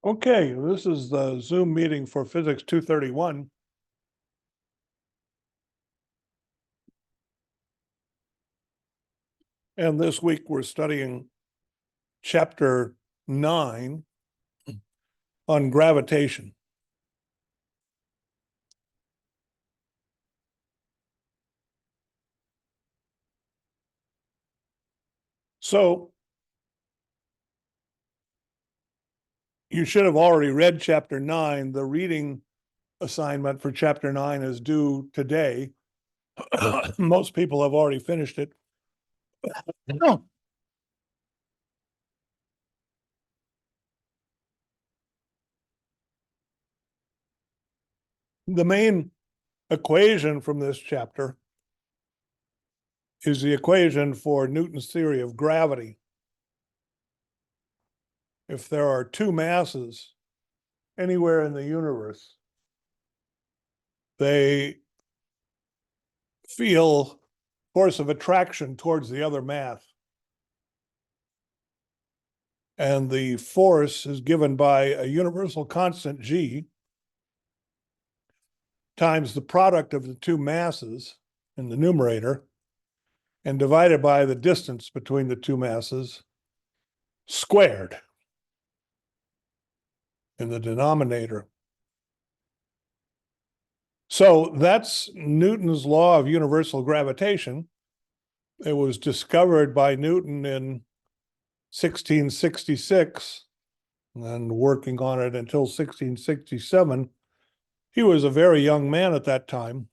Okay, this is the Zoom meeting for Physics 231. And this week we're studying chapter 9 on gravitation. So you should have already read chapter 9. The reading assignment for chapter 9 is due today. Most people have already finished it. The main equation from this chapter is the equation for Newton's theory of gravity. If there are two masses anywhere in the universe, they feel force of attraction towards the other mass. And the force is given by a universal constant g times the product of the two masses in the numerator and divided by the distance between the two masses squared in the denominator. So that's Newton's law of universal gravitation. It was discovered by Newton in 1666 and working on it until 1667. He was a very young man at that time.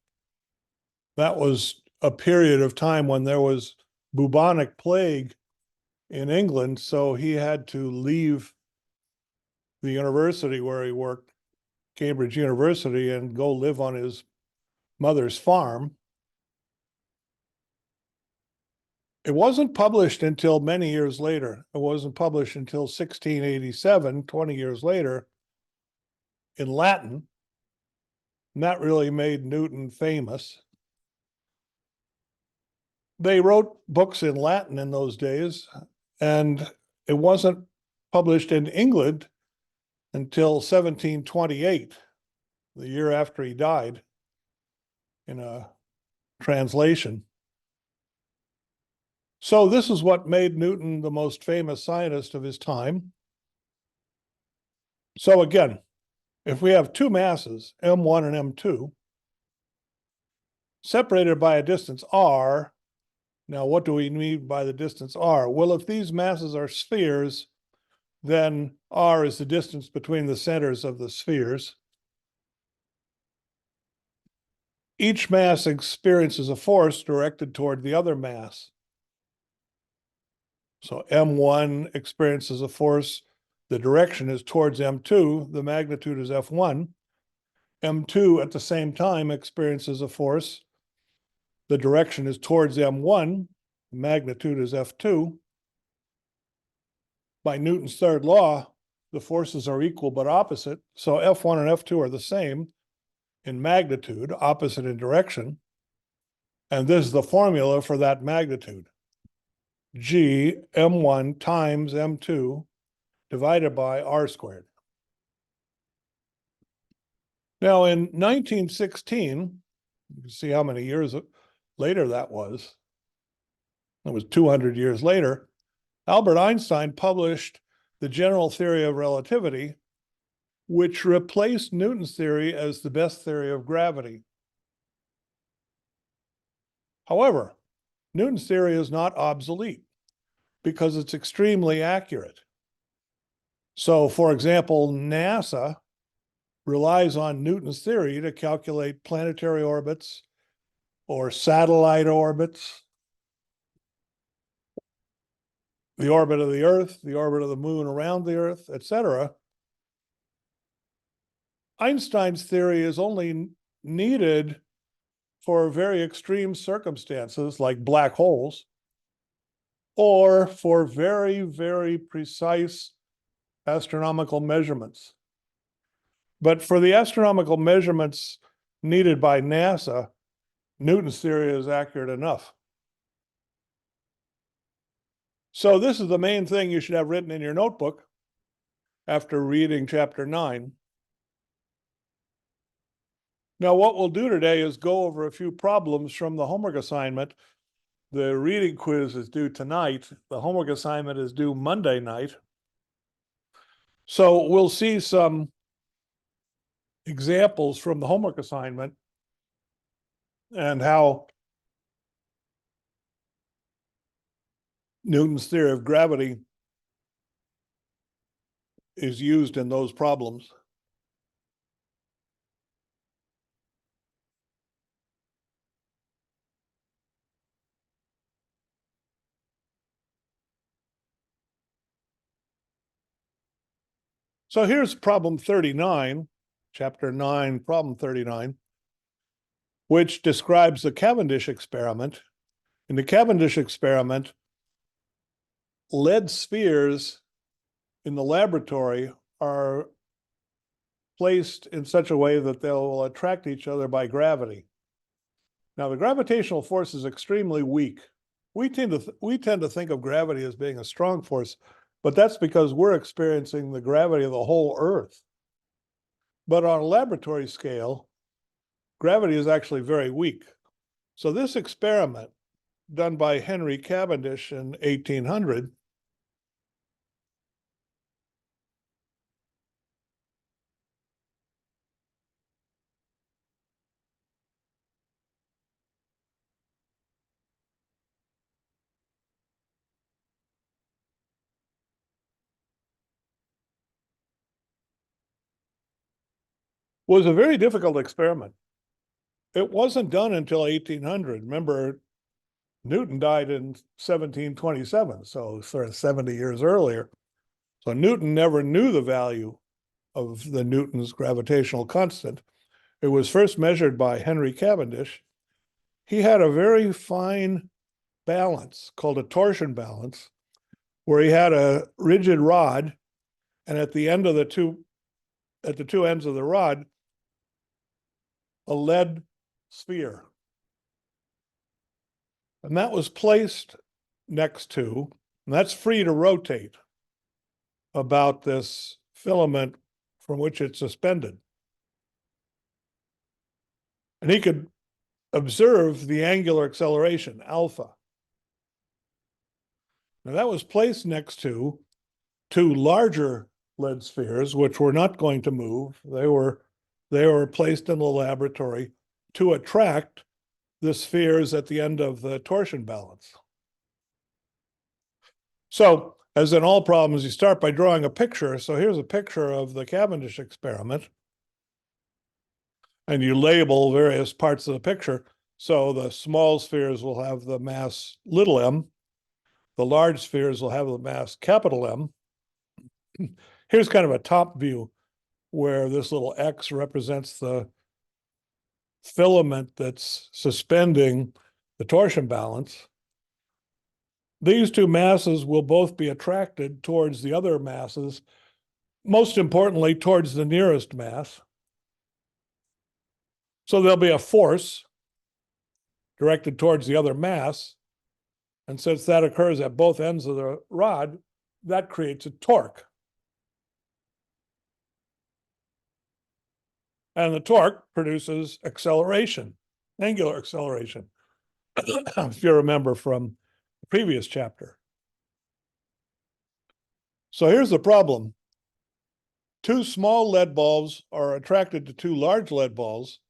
That was a period of time when there was bubonic plague in England, so he had to leave the university where he worked, Cambridge University, and go live on his mother's farm. It wasn't published until many years later. It wasn't published until 1687, 20 years later, in Latin. And that really made Newton famous. They wrote books in Latin in those days, and it wasn't published in England until 1728, the year after he died, in a translation. So this is what made Newton the most famous scientist of his time. So again, if we have two masses, m1 and m2, separated by a distance r, now what do we mean by the distance r? Well, if these masses are spheres, then r is the distance between the centers of the spheres. Each mass experiences a force directed toward the other mass. So m1 experiences a force, the direction is towards m2, the magnitude is F1. m2 at the same time experiences a force, the direction is towards m1, the magnitude is F2. By Newton's third law, the forces are equal but opposite, so F1 and F2 are the same in magnitude, opposite in direction, and this is the formula for that magnitude. G m1 times m2 divided by r squared. Now in 1916, you can see how many years later that was. It was 200 years later. Albert Einstein published the general theory of relativity, which replaced Newton's theory as the best theory of gravity. However, Newton's theory is not obsolete because it's extremely accurate. So, for example, NASA relies on Newton's theory to calculate planetary orbits or satellite orbits, the orbit of the Earth, the orbit of the moon around the Earth, etc. Einstein's theory is only needed for very extreme circumstances like black holes, or for very, very precise astronomical measurements. But for the astronomical measurements needed by NASA, Newton's theory is accurate enough. So this is the main thing you should have written in your notebook. after reading chapter 9. Now, what we'll do today is go over a few problems from the homework assignment. The reading quiz is due tonight. The homework assignment is due Monday night. So we'll see some examples from the homework assignment and how Newton's theory of gravity is used in those problems. So here's problem 39, chapter 9, problem 39, which describes the Cavendish experiment. In the Cavendish experiment, lead spheres in the laboratory are placed in such a way that they'll attract each other by gravity. Now, the gravitational force is extremely weak. We tend to think of gravity as being a strong force, but that's because we're experiencing the gravity of the whole Earth. But on a laboratory scale, gravity is actually very weak. So this experiment done by Henry Cavendish in 1800 was a very difficult experiment. It wasn't done until 1800. Remember, Newton died in 1727, so sort of 70 years earlier. So Newton never knew the value of the Newton's gravitational constant. It was first measured by Henry Cavendish. He had a very fine balance called a torsion balance, where he had a rigid rod, and at the two ends of the rod, a lead sphere. And that was placed next to, and that's free to rotate about this filament from which it's suspended. And he could observe the angular acceleration, alpha. Now that was placed next to two larger lead spheres, which were not going to move. They were placed in the laboratory to attract the spheres at the end of the torsion balance. So, as in all problems, you start by drawing a picture. So here's a picture of the Cavendish experiment. And you label various parts of the picture. So the small spheres will have the mass little m. The large spheres will have the mass capital M. Here's kind of a top view where this little X represents the filament that's suspending the torsion balance. These two masses will both be attracted towards the other masses, most importantly, towards the nearest mass. So there'll be a force directed towards the other mass. And since that occurs at both ends of the rod, that creates a torque. And the torque produces acceleration, angular acceleration, if you remember from the previous chapter. So here's the problem. Two small lead balls are attracted to two large lead balls.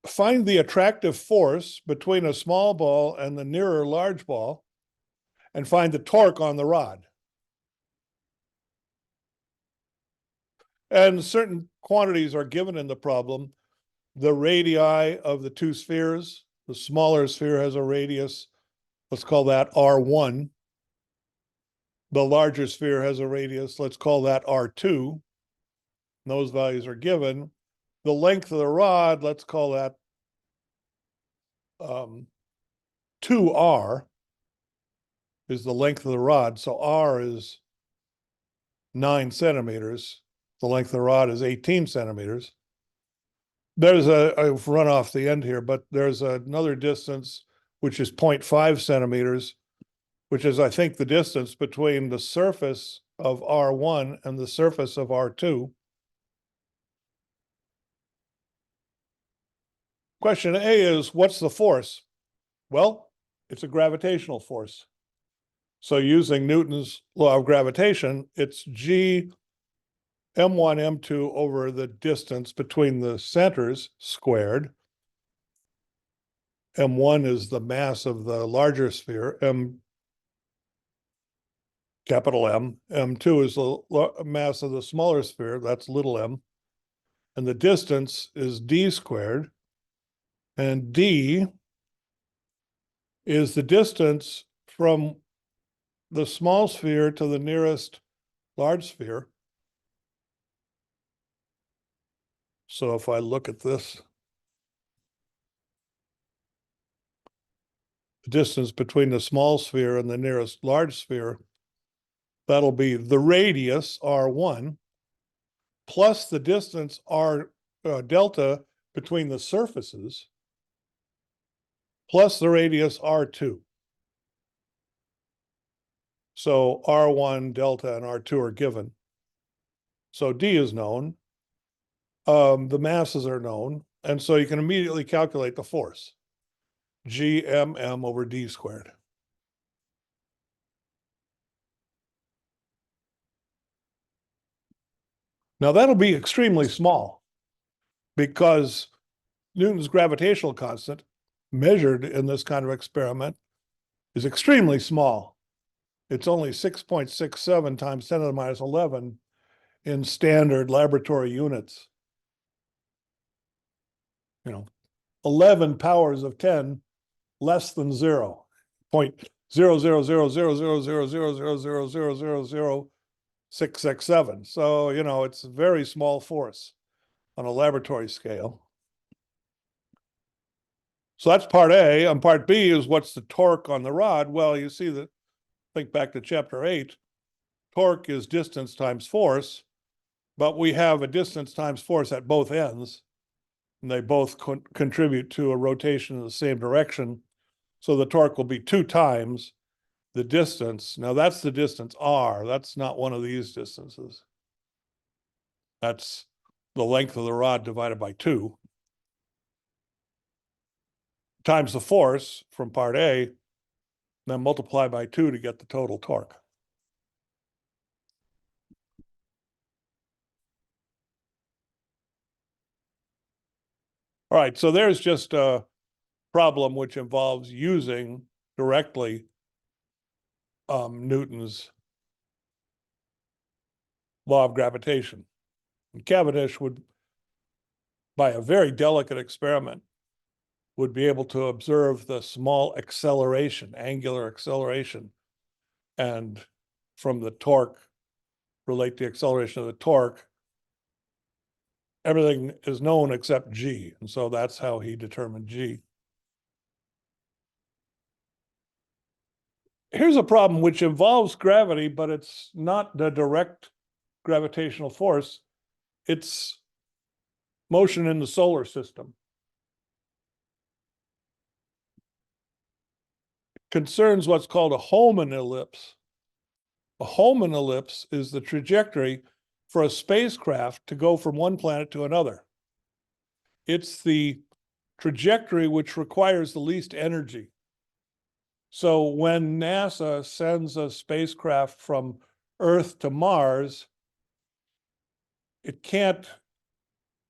Find the attractive force between a small ball and the nearer large ball, and find the torque on the rod. And certain quantities are given in the problem. The radii of the two spheres, the smaller sphere has a radius, let's call that R1. The larger sphere has a radius, let's call that R2. Those values are given. The length of the rod, let's call that 2R is the length of the rod. So R is 9 centimeters. The length of the rod is 18 centimeters. I've run off the end here, but there's another distance, which is 0.5 centimeters, which is, I think, the distance between the surface of R1 and the surface of R2. Question A is, what's the force? Well, it's a gravitational force. So using Newton's law of gravitation, it's G m1, m2 over the distance between the centers squared. M1 is the mass of the larger sphere, capital M. M2 is the mass of the smaller sphere, that's little m. And the distance is d squared. And d is the distance from the small sphere to the nearest large sphere. So if I look at this, the distance between the small sphere and the nearest large sphere, that'll be the radius R1 plus the distance R delta between the surfaces plus the radius R2. So R1, delta, and R2 are given. So D is known. The masses are known. And so you can immediately calculate the force. G m m over D squared. Now that'll be extremely small because Newton's gravitational constant measured in this kind of experiment is extremely small. It's only 6.67 times 10 to the minus 11 in standard laboratory units. 11 powers of 10 less than 0. 0.000000000000667. So, it's a very small force on a laboratory scale. So that's part A. On part B is what's the torque on the rod? Well, you see that, think back to chapter 8, torque is distance times force, but we have a distance times force at both ends, and they both contribute to a rotation in the same direction. So the torque will be 2 times the distance. Now that's the distance R. That's not one of these distances. That's the length of the rod divided by 2 times the force from part A, then multiply by 2 to get the total torque. All right, so there's just a problem which involves using directly Newton's law of gravitation. And Cavendish would, by a very delicate experiment, would be able to observe the small acceleration, angular acceleration, and from the torque, relate the acceleration of the torque. Everything is known except G, and so that's how he determined G. Here's a problem which involves gravity, but it's not the direct gravitational force. It's motion in the solar system. Concerns what's called a Hohmann ellipse. A Hohmann ellipse is the trajectory for a spacecraft to go from one planet to another. It's the trajectory which requires the least energy. So when NASA sends a spacecraft from Earth to Mars, it can't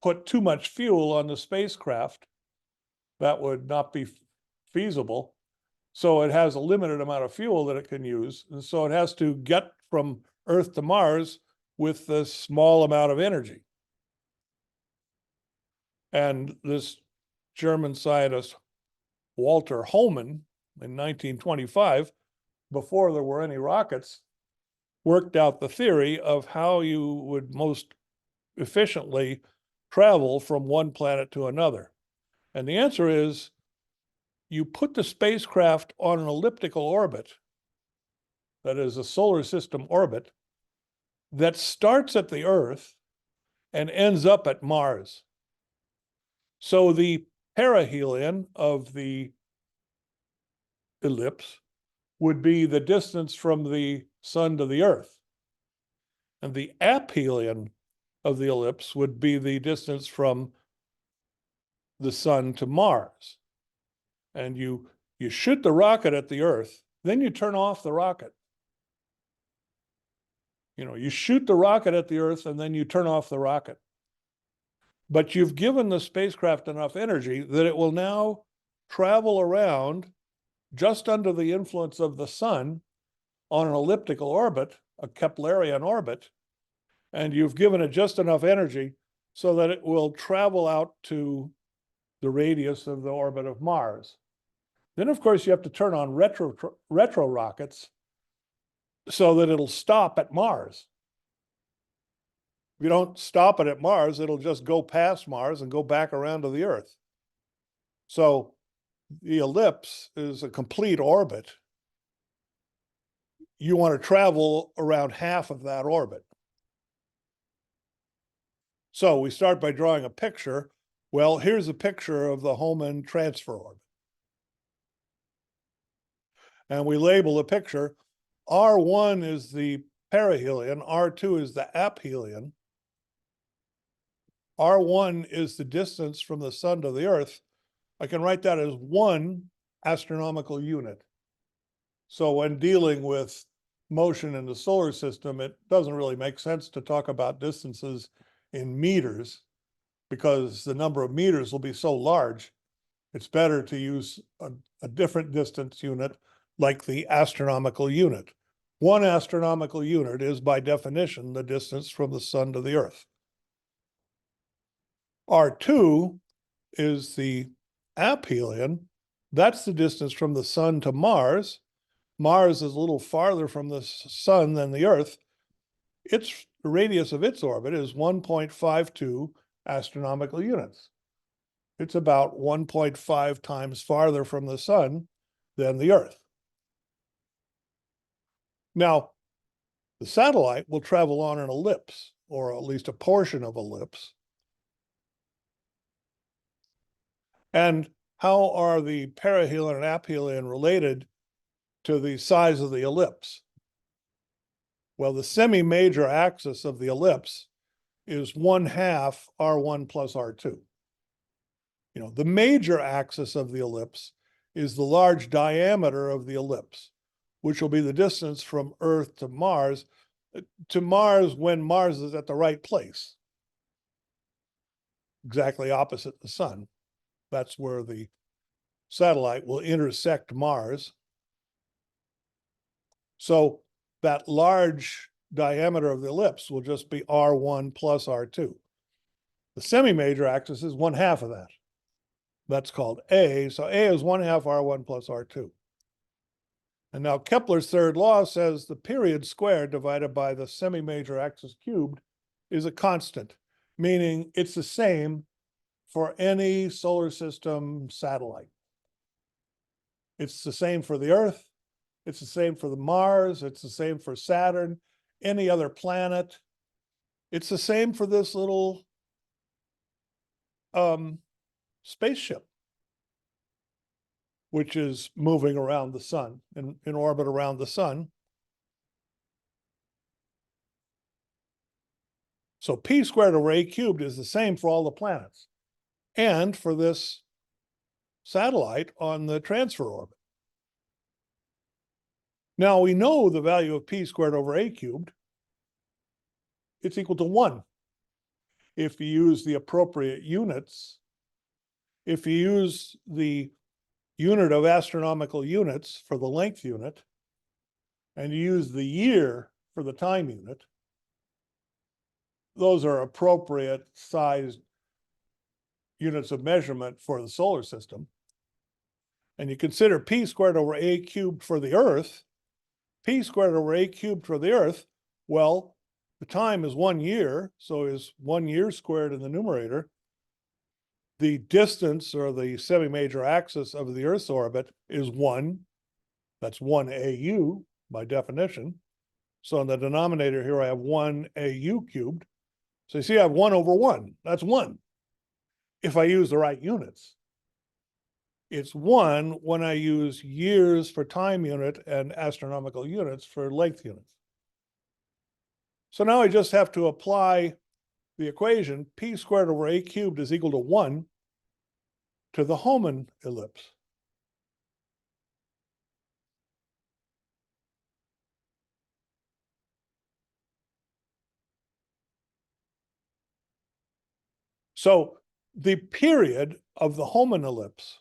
put too much fuel on the spacecraft. That would not be feasible. So it has a limited amount of fuel that it can use. And so it has to get from Earth to Mars with this small amount of energy. And this German scientist, Walter Hohmann, in 1925, before there were any rockets, worked out the theory of how you would most efficiently travel from one planet to another. And the answer is, you put the spacecraft on an elliptical orbit, that is a solar system orbit, that starts at the Earth and ends up at Mars. So the perihelion of the ellipse would be the distance from the sun to the Earth. And the aphelion of the ellipse would be the distance from the sun to Mars. And you shoot the rocket at the Earth, then you turn off the rocket. You shoot the rocket at the Earth and then you turn off the rocket. But you've given the spacecraft enough energy that it will now travel around just under the influence of the sun on an elliptical orbit, a Keplerian orbit, and you've given it just enough energy so that it will travel out to the radius of the orbit of Mars. Then, of course, you have to turn on retro rockets so that it'll stop at Mars. If you don't stop it at Mars, it'll just go past Mars and go back around to the Earth. So the ellipse is a complete orbit. You want to travel around half of that orbit. So we start by drawing a picture. Well, here's a picture of the Hohmann transfer orbit. And we label the picture. R1 is the perihelion, R2 is the aphelion. R1 is the distance from the sun to the Earth. I can write that as 1 astronomical unit. So when dealing with motion in the solar system, it doesn't really make sense to talk about distances in meters because the number of meters will be so large. It's better to use a different distance unit like the astronomical unit. 1 astronomical unit is by definition the distance from the sun to the Earth. R2 is the aphelion. That's the distance from the sun to Mars. Mars is a little farther from the sun than the Earth. The radius of its orbit is 1.52 astronomical units. It's about 1.5 times farther from the sun than the Earth. Now, the satellite will travel on an ellipse, or at least a portion of ellipse. And how are the perihelion and aphelion related to the size of the ellipse? Well, the semi-major axis of the ellipse is 1/2 R1 plus R2. The major axis of the ellipse is the large diameter of the ellipse, which will be the distance from Earth to Mars when Mars is at the right place, exactly opposite the sun. That's where the satellite will intersect Mars. So that large diameter of the ellipse will just be R1 plus R2. The semi-major axis is 1/2 of that. That's called A. So A is 1/2 R1 plus R2. And now Kepler's third law says the period squared divided by the semi-major axis cubed is a constant, meaning it's the same for any solar system satellite. It's the same for the Earth. It's the same for the Mars. It's the same for Saturn, any other planet. It's the same for this little spaceship, which is moving around the sun, in orbit around the sun. So P squared over A cubed is the same for all the planets and for this satellite on the transfer orbit. Now we know the value of P squared over A cubed. It's equal to 1. If you use the appropriate units, if you use the unit of astronomical units for the length unit, and you use the year for the time unit, those are appropriate sized units of measurement for the solar system. And you consider P squared over A cubed for the Earth, P squared over A cubed for the Earth, well, the time is 1 year, so is 1 year squared in the numerator. The distance, or the semi-major axis of the Earth's orbit, is 1. That's 1 AU by definition. So in the denominator here, I have 1 AU cubed. So you see I have 1 over 1. That's 1 if I use the right units. It's 1 when I use years for time unit and astronomical units for length units. So now I just have to apply the equation p squared over a cubed is equal to 1 to the Hohmann ellipse. So the period of the Hohmann ellipse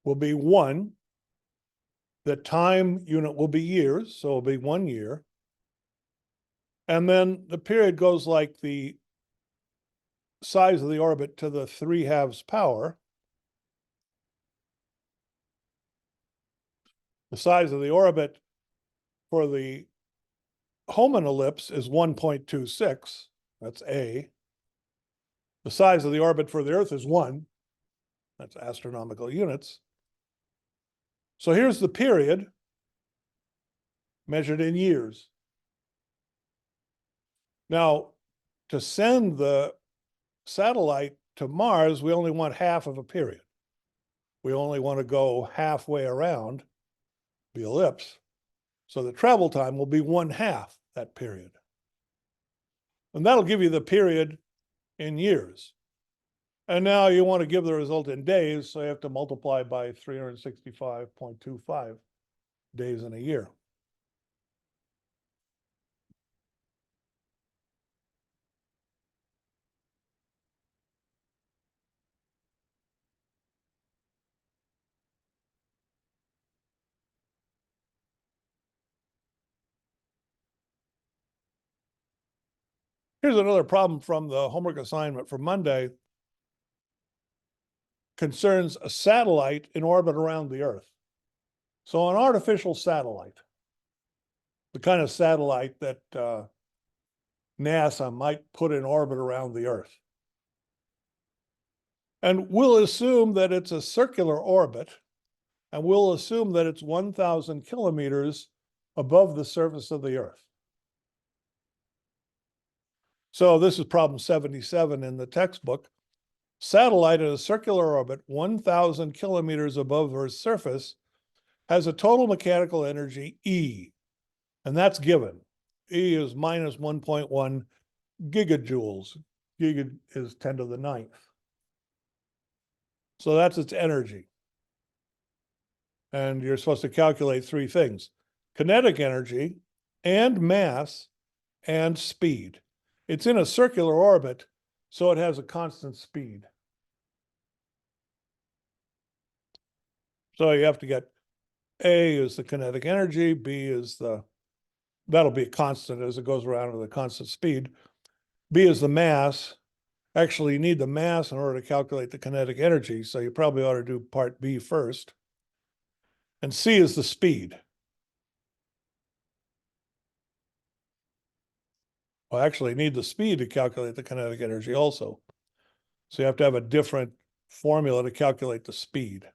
will be 1. The time unit will be years, so it'll be 1 year. And then the period goes like the size of the orbit to the 3/2 power. The size of the orbit for the Hohmann ellipse is 1.26. That's A. The size of the orbit for the Earth is 1. That's astronomical units. So here's the period measured in years. Now, to send the satellite to Mars, we only want half of a period. We only want to go halfway around the ellipse. So the travel time will be 1/2 that period. And that'll give you the period in years. And now you want to give the result in days, so you have to multiply by 365.25 days in a year. Here's another problem from the homework assignment for Monday. Concerns a satellite in orbit around the Earth. So an artificial satellite, the kind of satellite that NASA might put in orbit around the Earth. And we'll assume that it's a circular orbit, and we'll assume that it's 1,000 kilometers above the surface of the Earth. So this is problem 77 in the textbook. Satellite in a circular orbit 1,000 kilometers above Earth's surface has a total mechanical energy E, and that's given. E is minus 1.1 gigajoules. Giga is 10 to the 9th. So that's its energy. And you're supposed to calculate 3 things: kinetic energy and mass and speed. It's in a circular orbit, so it has a constant speed. So you have to get A is the kinetic energy, B is that'll be a constant as it goes around with a constant speed. B is the mass. Actually, you need the mass in order to calculate the kinetic energy, so you probably ought to do part B first. And C is the speed. Well, actually, you need the speed to calculate the kinetic energy also. So you have to have a different formula to calculate the speed.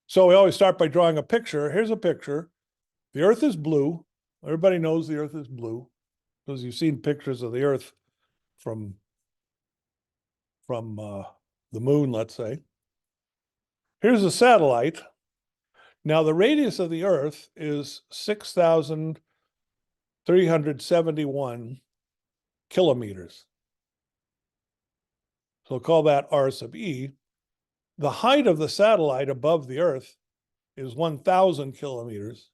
So we always start by drawing a picture. Here's a picture. The Earth is blue. Everybody knows the Earth is blue because you've seen pictures of the Earth from the moon, let's say. Here's a satellite. Now the radius of the Earth is 6,371 kilometers. So we'll call that R sub E. The height of the satellite above the Earth is 1,000 kilometers.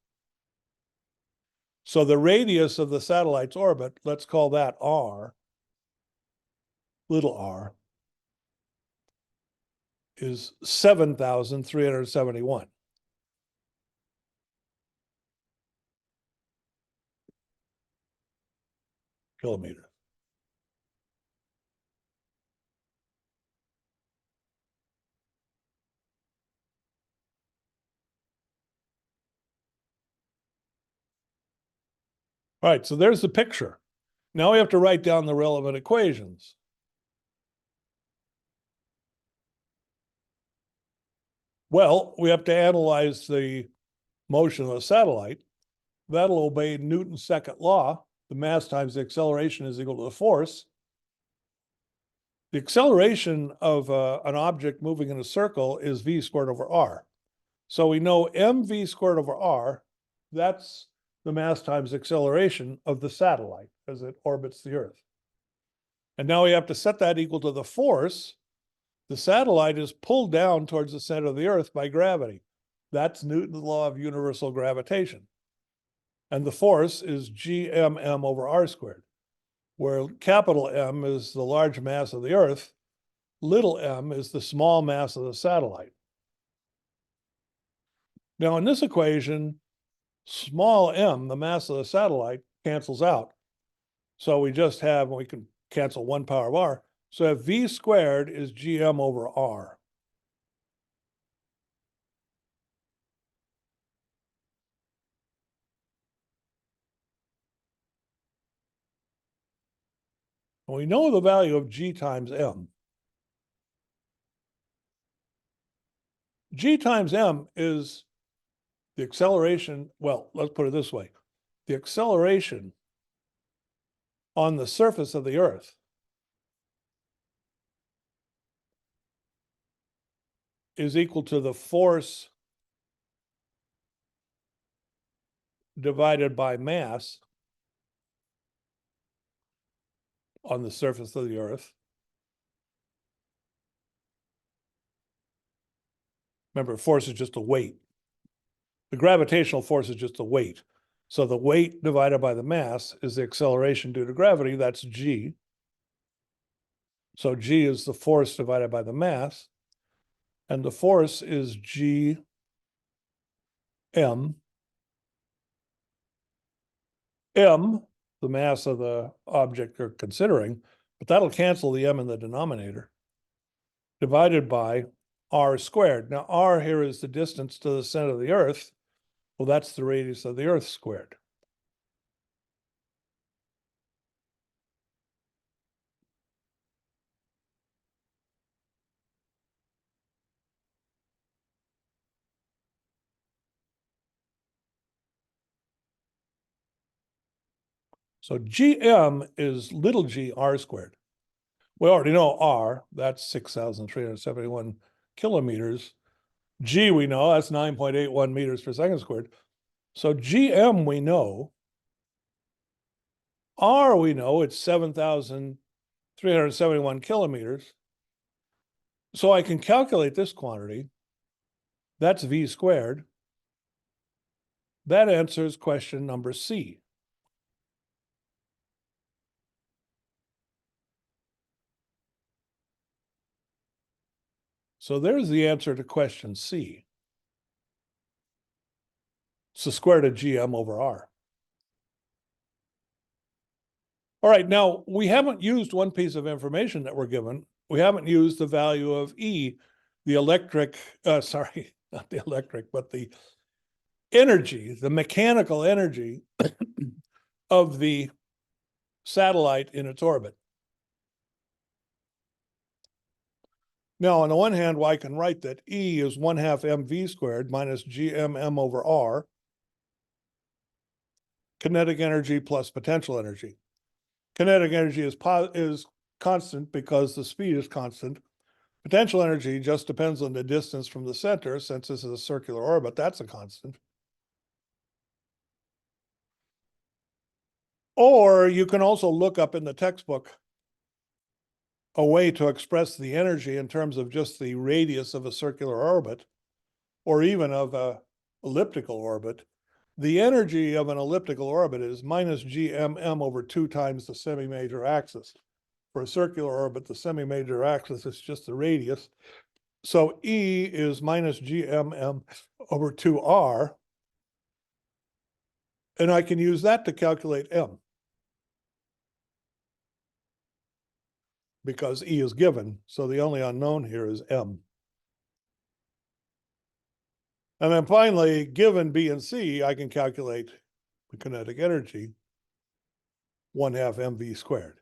So the radius of the satellite's orbit, let's call that R, little r, is 7,371. Kilometers. All right, so there's the picture. Now we have to write down the relevant equations. Well, we have to analyze the motion of the satellite. That'll obey Newton's second law. The mass times the acceleration is equal to the force. The acceleration of an object moving in a circle is v squared over r. So we know mv squared over r, that's the mass times acceleration of the satellite as it orbits the Earth. And now we have to set that equal to the force. The satellite is pulled down towards the center of the Earth by gravity. That's Newton's law of universal gravitation. And the force is gmm over r squared, where capital M is the large mass of the Earth, little m is the small mass of the satellite. Now, in this equation, small m, the mass of the satellite, cancels out. So we just have, we can cancel 1 power of r. So if v squared is gm over r. And we know the value of g times m. G times m is the acceleration, well, let's put it this way. The acceleration on the surface of the Earth is equal to the force divided by mass on the surface of the Earth. Remember, force is just a weight. The gravitational force is just a weight. So the weight divided by the mass is the acceleration due to gravity. That's g. So g is the force divided by the mass. And the force is g m. M, the mass of the object you're considering, but that'll cancel the m in the denominator, divided by r squared. Now, r here is the distance to the center of the Earth. Well, that's the radius of the Earth squared. So gm is little g r squared. We already know r, that's 6,371 kilometers. G we know, that's 9.81 meters per second squared. So gm we know. R we know, it's 7,371 kilometers. So I can calculate this quantity. That's v squared. That answers question number C. So there's the answer to question C. It's the square root of gm over r. All right, now we haven't used one piece of information that we're given. We haven't used the value of E, the electric, sorry, not the electric, but the energy, the mechanical energy of the satellite in its orbit. Now, on the one hand, well, I can write that E is 1/2 mv squared minus gmm over r, kinetic energy plus potential energy. Kinetic energy is constant because the speed is constant. Potential energy just depends on the distance from the center. Since this is a circular orbit, that's a constant. Or you can also look up in the textbook a way to express the energy in terms of just the radius of a circular orbit, or even of an elliptical orbit. The energy of an elliptical orbit is minus gmm over 2 times the semi-major axis. For a circular orbit, the semi-major axis is just the radius. So E is minus gmm over 2r. And I can use that to calculate m, because E is given. So the only unknown here is m. And then finally, given B and C, I can calculate the kinetic energy, 1/2 mv squared.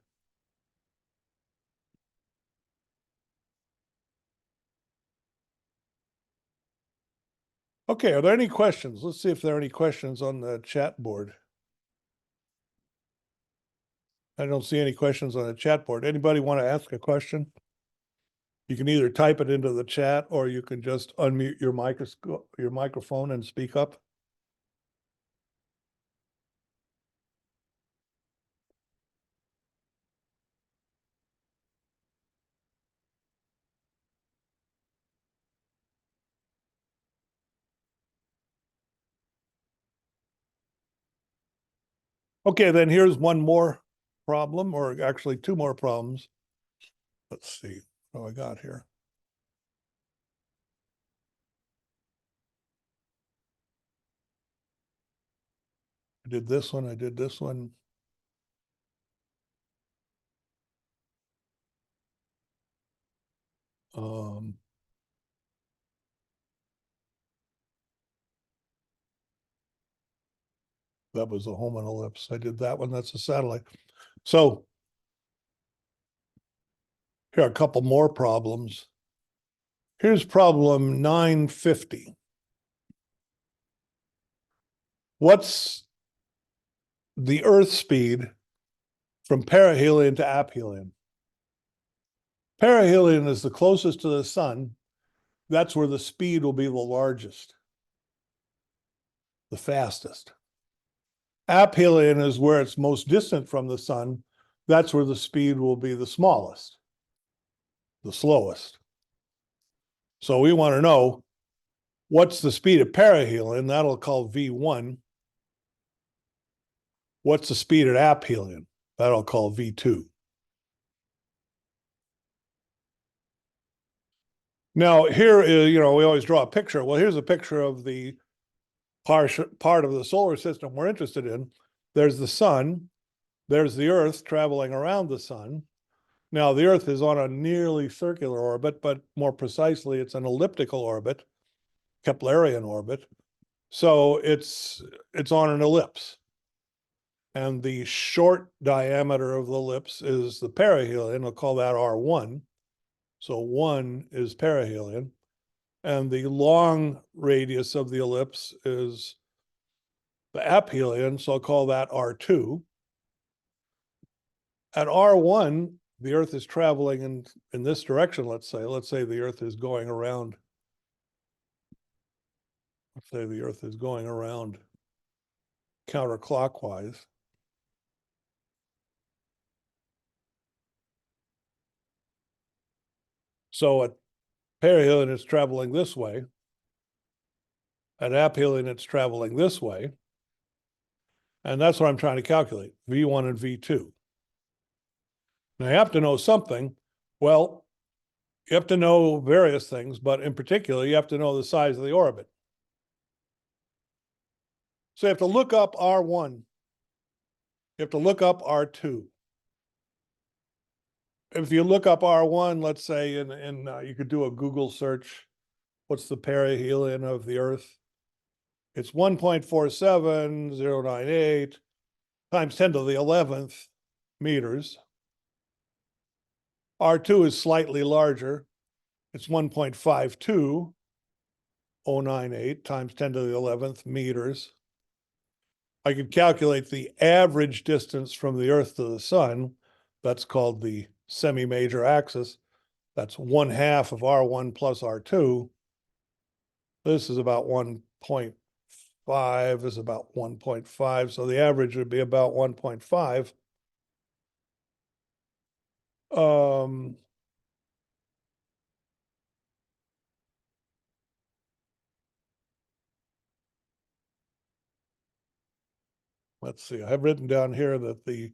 Okay, are there any questions? Let's see if there are any questions on the chat board. I don't see any questions on the chat board. Anybody want to ask a question? You can either type it into the chat or you can just unmute your microphone and speak up. Okay, then here's one more problem, or actually two more problems. Let's see what I got here. I did this one, I did this one. Um, that was a Hohmann ellipse. I did that one. That's a satellite. So here are a couple more problems. Here's problem 950. What's the Earth speed from perihelion to aphelion? Perihelion is the closest to the sun. That's where the speed will be the largest, the fastest. Aphelion is where it's most distant from the sun. That's where the speed will be the smallest, the slowest. So we want to know what's the speed of perihelion. That'll call V1. What's the speed at aphelion? That'll call V2. Now here is, we always draw a picture. Well, here's a picture of the part of the solar system we're interested in. There's the sun. There's the Earth traveling around the sun. Now, the Earth is on a nearly circular orbit, but more precisely, it's an elliptical orbit, Keplerian orbit. So it's on an ellipse. And the short diameter of the ellipse is the perihelion. We'll call that R1. So 1 is perihelion. And the long radius of the ellipse is the aphelion. So I'll call that R2. At R1, the Earth is traveling in this direction, let's say. Let's say the Earth is going around. Let's say the Earth is going around counterclockwise. So at perihelion, it's traveling this way. At aphelion, it's traveling this way. And that's what I'm trying to calculate, V1 and V2. Now, you have to know something. Well, you have to know various things, but in particular, you have to know the size of the orbit. So you have to look up R1. You have to look up R2. If you look up R1, let's say, and you could do a Google search, what's the perihelion of the Earth? It's 1.47098 times 10 to the 11th meters. R2 is slightly larger. It's 1.52098 times 10 to the 11th meters. I could calculate the average distance from the Earth to the sun. That's called the semi-major axis. That's 1/2 of R1 plus R2. This is about 1.5, is about 1.5. So the average would be about 1.5. Let's see, I've written down here that the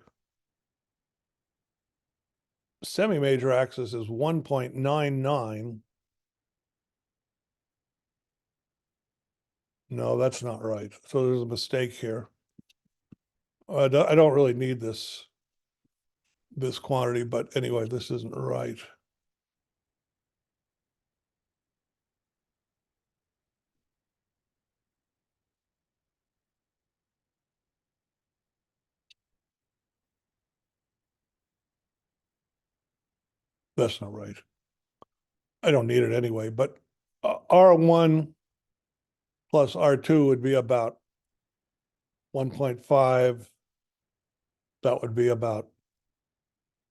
semi-major axis is 1.99. No, that's not right. So there's a mistake here. I don't really need this quantity, but anyway, this isn't right. That's not right. I don't need it anyway, but R1 plus R2 would be about 1.5. That would be about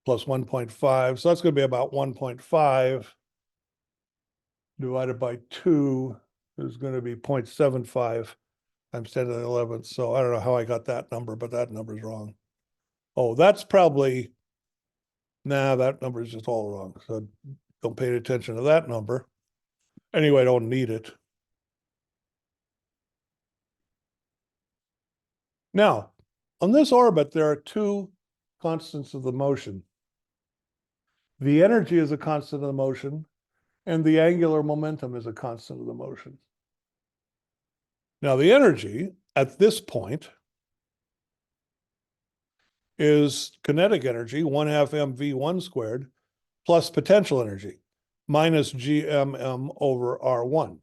plus 1.5. So that's going to be about 1.5 divided by 2 is going to be 0.75 times 10 to the 11th. So I don't know how I got that number, but that number's wrong. Oh, that's probably, that number is just all wrong. So don't pay attention to that number. Anyway, I don't need it. Now, On this orbit, there are two constants of the motion. The energy is a constant of the motion, and the angular momentum is a constant of the motion. Now, the energy at this point is kinetic energy, 1/2 mv1 squared, plus potential energy, minus gmm over r1.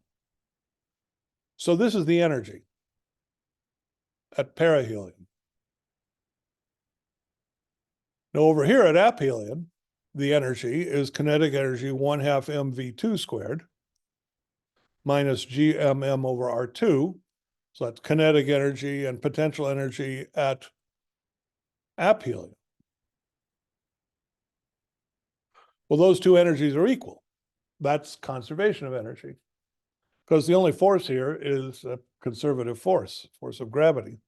So this is the energy at perihelion. Now, over here at aphelion, the energy is kinetic energy 1/2 mv2 squared, minus gmm over r2. So that's kinetic energy and potential energy at aphelion. Well, those two energies are equal. That's conservation of energy, because the only force here is a conservative force of gravity.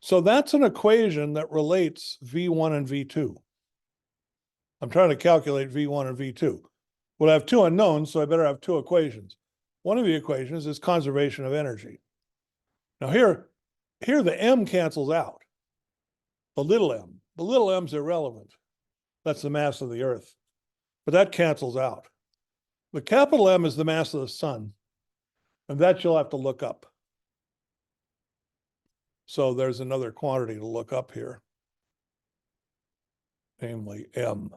So that's an equation that relates V1 and V2. I'm trying to calculate V1 and V2. Well, I have two unknowns, so I better have two equations. One of the equations is conservation of energy. Now here the m cancels out. The little m's irrelevant. That's the mass of the Earth. But that cancels out. The capital M is the mass of the sun, and that you'll have to look up. So there's another quantity to look up here, namely M.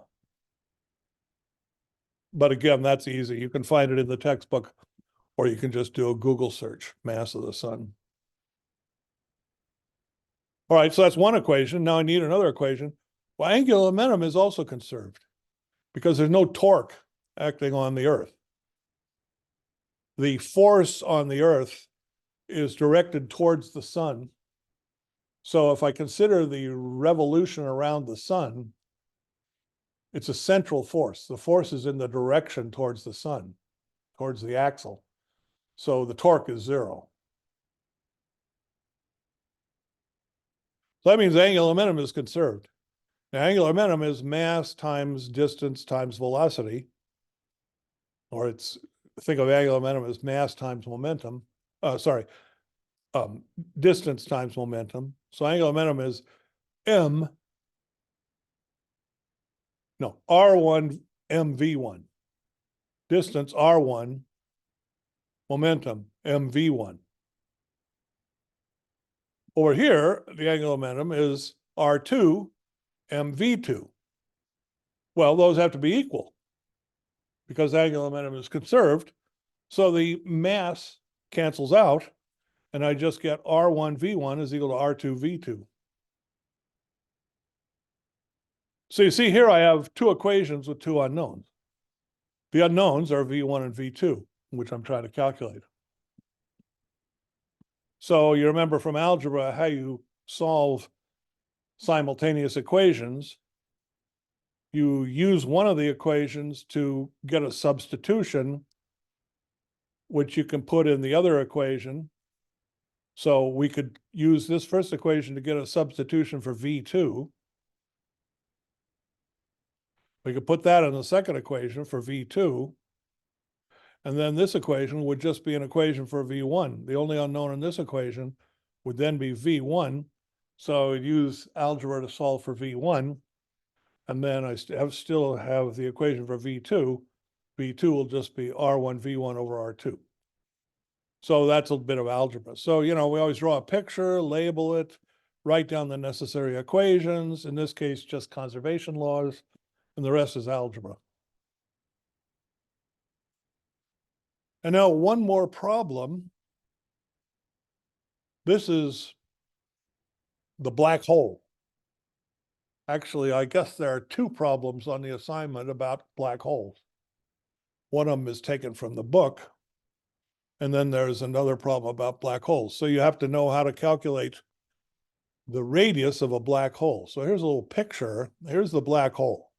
But again, that's easy. You can find it in the textbook, or you can just do a Google search, mass of the sun. All right, so that's one equation. Now I need another equation. Well, angular momentum is also conserved because there's no torque acting on the Earth. The force on the Earth is directed towards the sun. So if I consider the revolution around the sun, it's a central force. The force is in the direction towards the sun, towards the axle. So the torque is zero. So that means angular momentum is conserved. Now, angular momentum is mass times distance times velocity, or think of angular momentum as mass times momentum. Distance times momentum. So angular momentum is R1 mv1. Distance R1, momentum mv1. Over here, the angular momentum is R2 mv2. Well, those have to be equal because angular momentum is conserved. So the mass cancels out, and I just get R1 v1 is equal to R2 v2. So you see here I have two equations with two unknowns. The unknowns are v1 and v2, which I'm trying to calculate. So you remember from algebra how you solve simultaneous equations. You use one of the equations to get a substitution, which you can put in the other equation. So we could use this first equation to get a substitution for V2. We could put that in the second equation for V2. And then this equation would just be an equation for V1. The only unknown in this equation would then be V1. So I'd use algebra to solve for V1. And then I still have the equation for V2. V2 will just be R1 V1 over R2. So that's a bit of algebra. So, we always draw a picture, label it, write down the necessary equations, in this case, just conservation laws, and the rest is algebra. And now one more problem. This is the black hole. Actually, I guess there are two problems on the assignment about black holes. One of them is taken from the book, and then there's another problem about black holes. So you have to know how to calculate the radius of a black hole. So here's a little picture. Here's the black hole.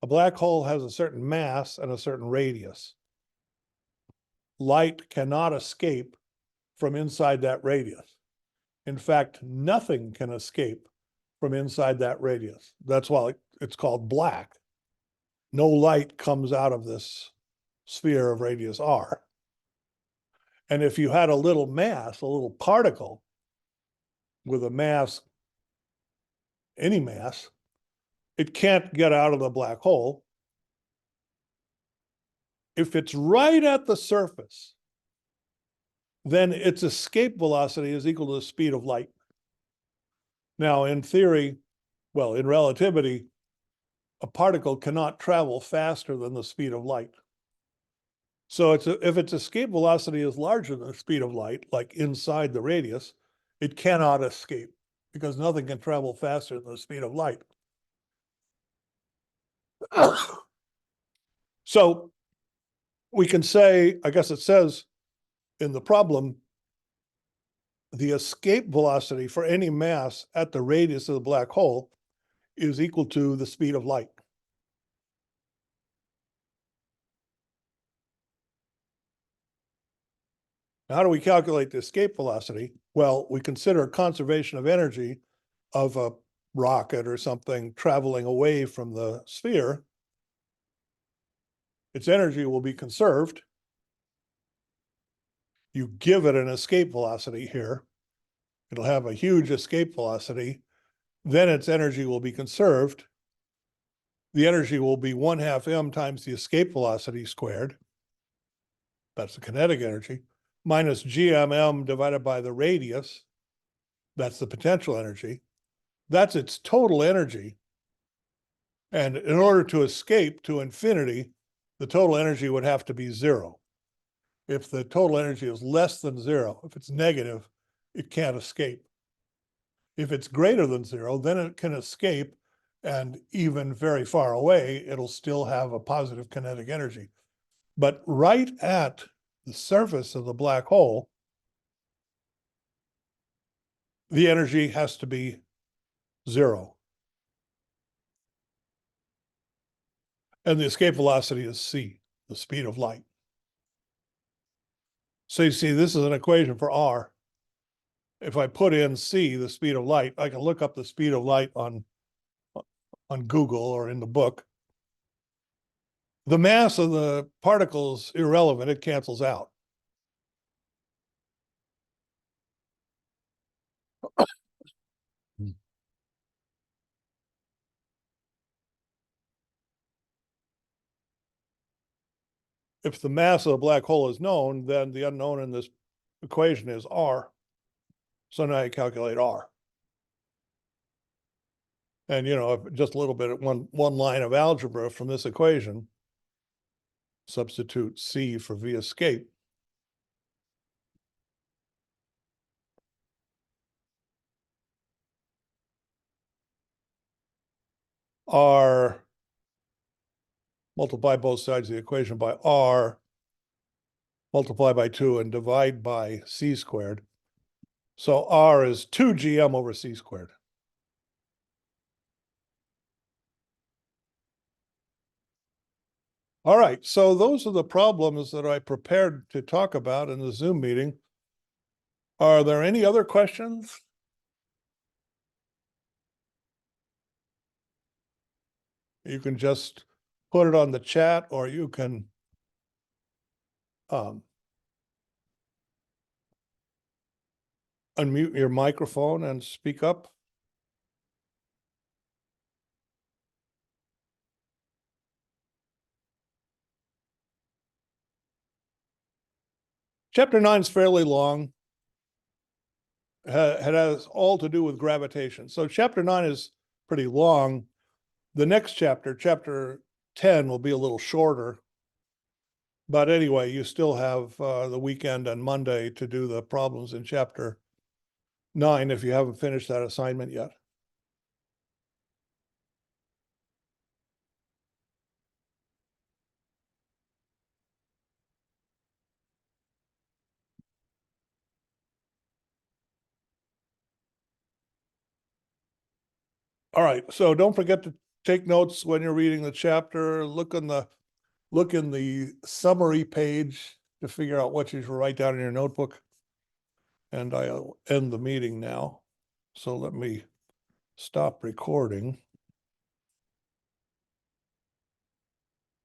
A black hole has a certain mass and a certain radius. Light cannot escape from inside that radius. In fact, nothing can escape from inside that radius. That's why it's called black. No light comes out of this sphere of radius r. And if you had a little mass, a little particle, with a mass, any mass, it can't get out of the black hole. If it's right at the surface, then its escape velocity is equal to the speed of light. Now, in theory, well, in relativity, a particle cannot travel faster than the speed of light. So if its escape velocity is larger than the speed of light, like inside the radius, it cannot escape because nothing can travel faster than the speed of light. So we can say, I guess it says in the problem, the escape velocity for any mass at the radius of the black hole is equal to the speed of light. How do we calculate the escape velocity? Well, we consider conservation of energy of a rocket or something traveling away from the sphere. Its energy will be conserved. You give it an escape velocity here. It'll have a huge escape velocity. Then its energy will be conserved. The energy will be 1/2 m times the escape velocity squared. That's the kinetic energy, minus gmm divided by the radius. That's the potential energy. That's its total energy. And in order to escape to infinity, the total energy would have to be 0. If the total energy is less than 0, if it's negative, it can't escape. If it's greater than 0, then it can escape, and even very far away, it'll still have a positive kinetic energy. But right at the surface of the black hole, the energy has to be 0. And the escape velocity is c, the speed of light. So you see, this is an equation for r. If I put in c, the speed of light, I can look up the speed of light on Google or in the book. The mass of the particle is irrelevant, it cancels out. If the mass of the black hole is known, then the unknown in this equation is r. So now you calculate r. And just a little bit of one line of algebra from this equation, substitute c for v escape. R, multiply both sides of the equation by r, multiply by 2 and divide by c squared. So r is 2 gm over c squared. All right, so those are the problems that I prepared to talk about in the Zoom meeting. Are there any other questions? You can just put it on the chat, or you can unmute your microphone and speak up. Chapter 9 is fairly long. It has all to do with gravitation. So chapter 9 is pretty long. The next chapter, chapter 10, will be a little shorter. But anyway, you still have the weekend and Monday to do the problems in chapter 9 if you haven't finished that assignment yet. All right, so don't forget to take notes when you're reading the chapter. Look in the summary page to figure out what you should write down in your notebook. And I'll end the meeting now. So let me stop recording.